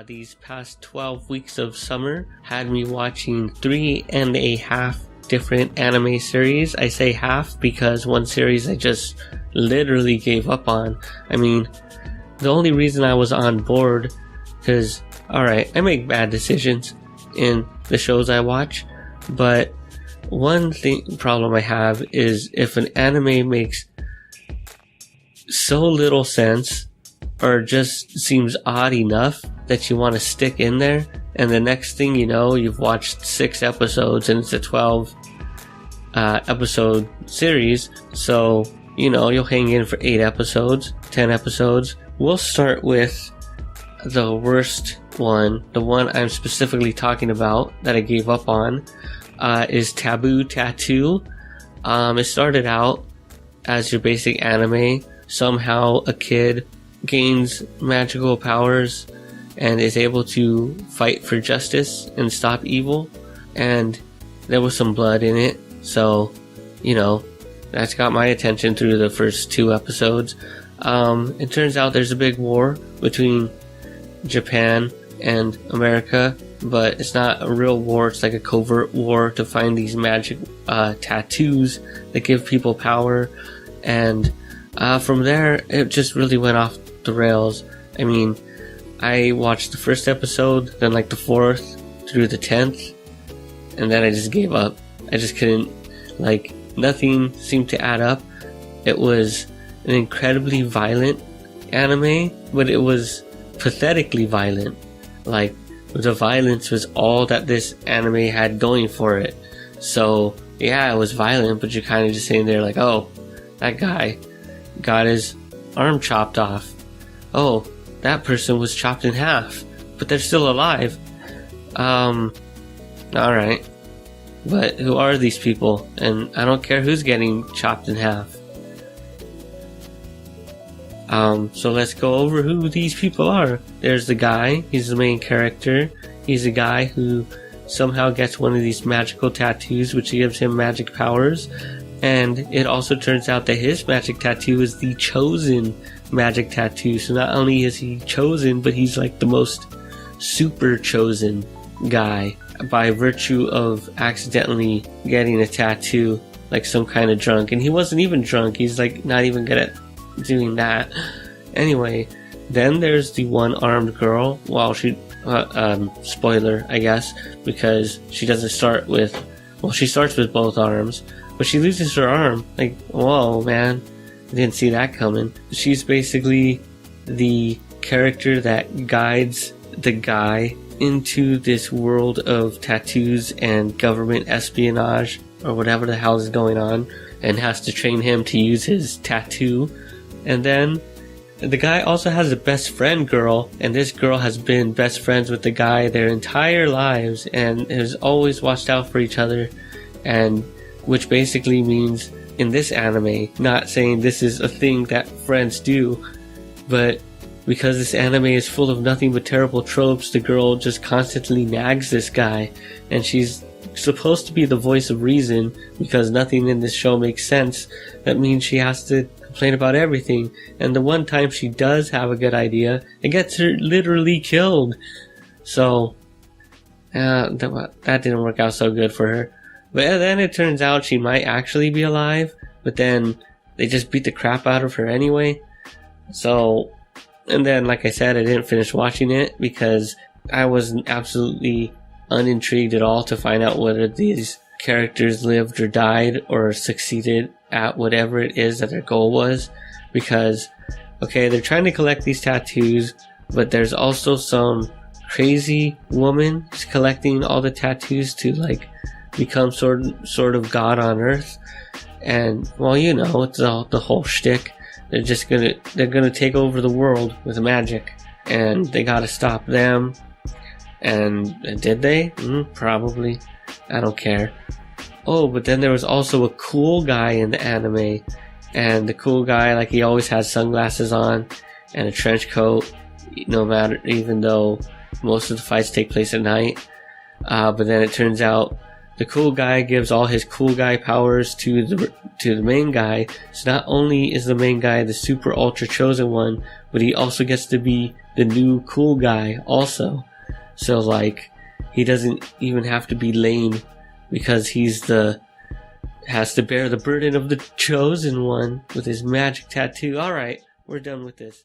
These past 12 weeks of summer had me watching 3.5 different anime series. I say half because one series I just literally gave up on. I mean, the only reason I was on board, because, alright, I make bad decisions in the shows I watch, but one problem I have is if an anime makes so little sense or just seems odd enough that you want to stick in there, and the next thing you know, you've watched 6 episodes and it's a 12 episode series, so you'll hang in for 8 episodes, 10 episodes. We'll start with the worst one. The one I'm specifically talking about that I gave up on is Taboo Tattoo. It started out as your basic anime. Somehow a kid gains magical powers and is able to fight for justice and stop evil, and there was some blood in it, so that's got my attention through the first 2 episodes. It turns out there's a big war between Japan and America, but it's not a real war. It's like a covert war to find these magic tattoos that give people power, and from there it just really went off the rails. I mean, I watched the first episode, then like the 4th through the 10th, and then I just gave up. I just couldn't, nothing seemed to add up. It was an incredibly violent anime, but it was pathetically violent. The violence was all that this anime had going for it. So yeah, it was violent, but you're kind of just sitting there like, oh, that guy got his arm chopped off. Oh, that person was chopped in half, but they're still alive. Alright. But who are these people? And I don't care who's getting chopped in half. So let's go over who these people are. There's the guy, he's the main character. He's a guy who somehow gets one of these magical tattoos, which gives him magic powers. And it also turns out that his magic tattoo is the chosen magic tattoo. So not only is he chosen, but he's like the most super chosen guy by virtue of accidentally getting a tattoo like some kind of drunk. And he wasn't even drunk. He's like not even good at doing that. Anyway, then there's the one-armed girl. Well, she spoiler, I guess, because she doesn't start with, well, she starts with both arms, but she loses her arm. Like, whoa, man, I didn't see that coming. She's basically the character that guides the guy into this world of tattoos and government espionage, or whatever the hell is going on, and has to train him to use his tattoo. And then the guy also has a best friend girl, and this girl has been best friends with the guy their entire lives and has always watched out for each other, and which basically means in this anime, not saying this is a thing that friends do, but because this anime is full of nothing but terrible tropes, the girl just constantly nags this guy, and she's supposed to be the voice of reason because nothing in this show makes sense. That means she has to complain about everything, and the one time she does have a good idea, it gets her literally killed. So that didn't work out so good for her. But then it turns out she might actually be alive, but then they just beat the crap out of her anyway. So, and then like I said, I didn't finish watching it because I was absolutely unintrigued at all to find out whether these characters lived or died or succeeded at whatever it is that their goal was. Because, okay, they're trying to collect these tattoos, but there's also some crazy woman who's collecting all the tattoos to become sort of God on Earth. And well, it's the whole shtick. They're gonna take over the world with magic, and they gotta stop them. And did they? Probably. I don't care. Oh, but then there was also a cool guy in the anime, and the cool guy, he always has sunglasses on and a trench coat, even though most of the fights take place at night. But then it turns out the cool guy gives all his cool guy powers to the main guy. So not only is the main guy the super ultra chosen one, but he also gets to be the new cool guy also. So like, he doesn't even have to be lame because has to bear the burden of the chosen one with his magic tattoo. Alright, we're done with this.